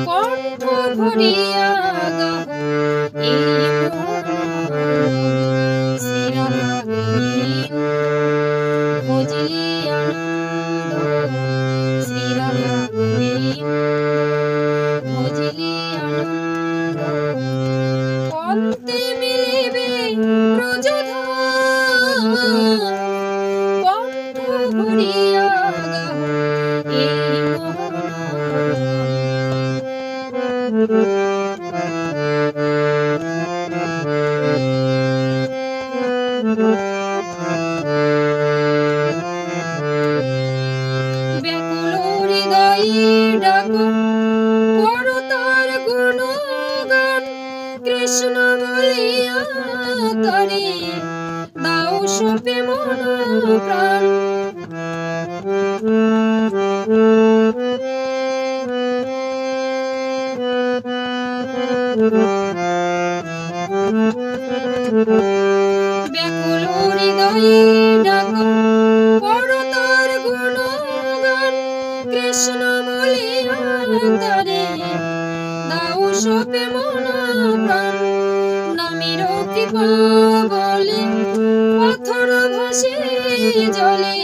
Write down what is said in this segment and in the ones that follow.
কণ্ঠ ভরিয়া গাহ এই মন শ্রীরাধা গোবিন্দ ভজিলে আনন্দ শ্রীরাধা গোবিন্দ ভজিলে আনন্দ পন্থে মিলিবে ব্রজধাম কণ্ঠ ভরিয়া গাহ এই মোহন ব্যাকুল হৃদয়ে ডাকো করো তার গুণগান কৃষ্ণ বলিয়া তারে দাও সপে মন প্রাণ ব্যাকুল হৃদয়ে ডাকো করো তার গুণগান কৃষ্ণ বলিয়া তারে দাও সপে মন প্রাণ নামের কৃপা বলে পাথর ভাসে জলে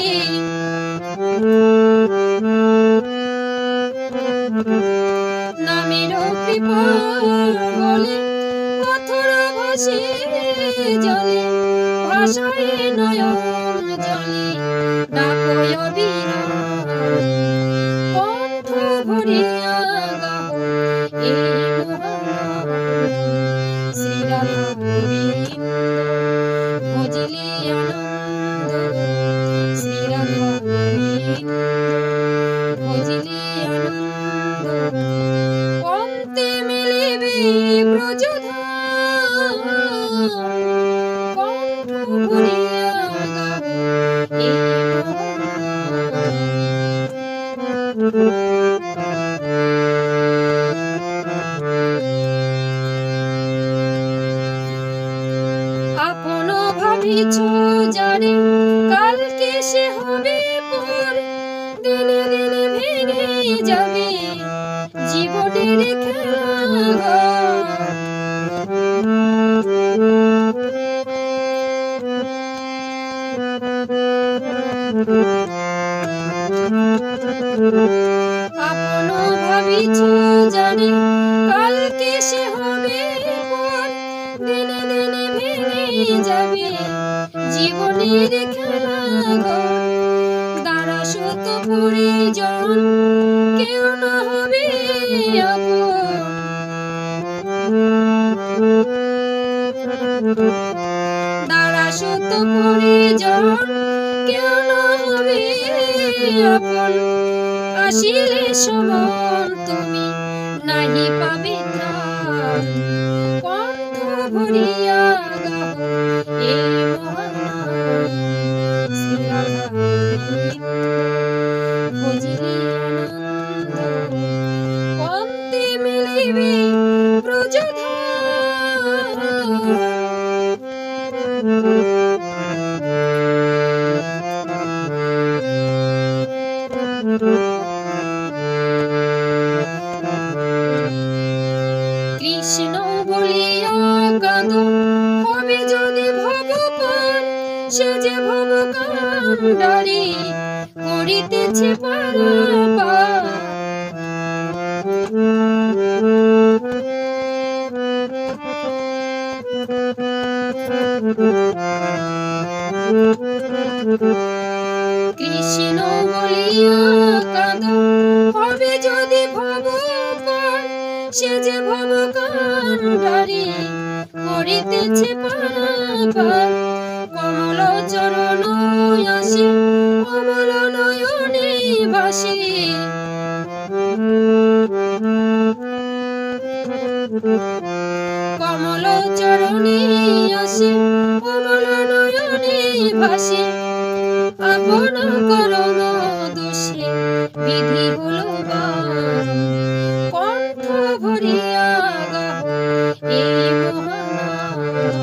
নামের কৃপা বলে পাথর ভাসে জলে ভাষায় নয়ন জলে ডাকো অবিরাম কণ্ঠ ভরিয়া গাহ এই মোহন শ্রীরাধা গোবিন্দ ভজিলে আনন্দ শ্রীরাধা গোবিন্দ ভজিলে আনন্দ পন্থে মিলিবে ব্রজধাম কণ্ঠ ভরিয়া গাহ এই আপন ভাবিছ জানে কালকে সে হবে পর দিনে দিনে ভেঙে যাবে জীবনের খেলাঘর আপন ভাবিছ জানে কালকে সে হবে পর দিনে দিনে ভেঙে যাবে জীবনের খেলাঘর দ্বারা শত পরিজন কেউ না হবে আপন দ্বারা শত পরিজন কেউ না হবে আপন আসিলে সমন তুমি নাহি পাবে ত্রাণ কণ্ঠ ভরিয়া গাহ এই মোহন শ্রীরাধা গোবিন্দ ভজিলে আনন্দ পন্থে মিলিবে ব্রজধাম কৃষ্ণ বলিয়া কাঁদ হবে যদি ভগবান সে যে ভবকাণ্ডারি করিতেছে পারাপার কৃষ্ণ বলিয়া কাঁদ হবে যদি ভগবান সে যে ভবকাণ্ডারি করিতেছে পারাপার কমল চরণ আসি কমল নয়নে ভাসি কমল চরণে আসি কমল নয়নে ভাসি আপন করম দোষে বিধি হলো বারণ কণ্ঠ ভরিয়া গাহ এই মোহন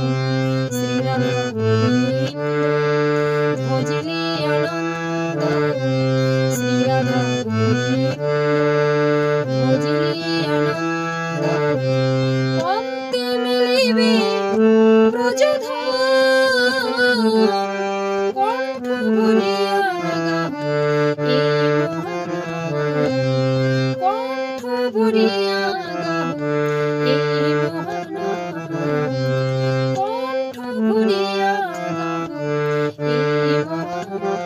শ্রীরাধা গোবিন্দ ভজিলে আনন্দ অন্তে মিলিবে ব্রজধাম, কণ্ঠ ভরিয়া গাও এই মহানাম, কণ্ঠ ভরিয়া গাও এই মহানাম, কণ্ঠ ভরিয়া গাও এই মহানাম।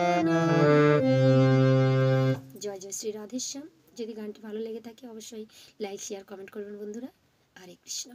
জয় জয় শ্রী রাধেশ্যাম। যদি গানটি ভালো লেগে থাকে অবশ্যই লাইক শেয়ার কমেন্ট করবেন বন্ধুরা। হরে কৃষ্ণ।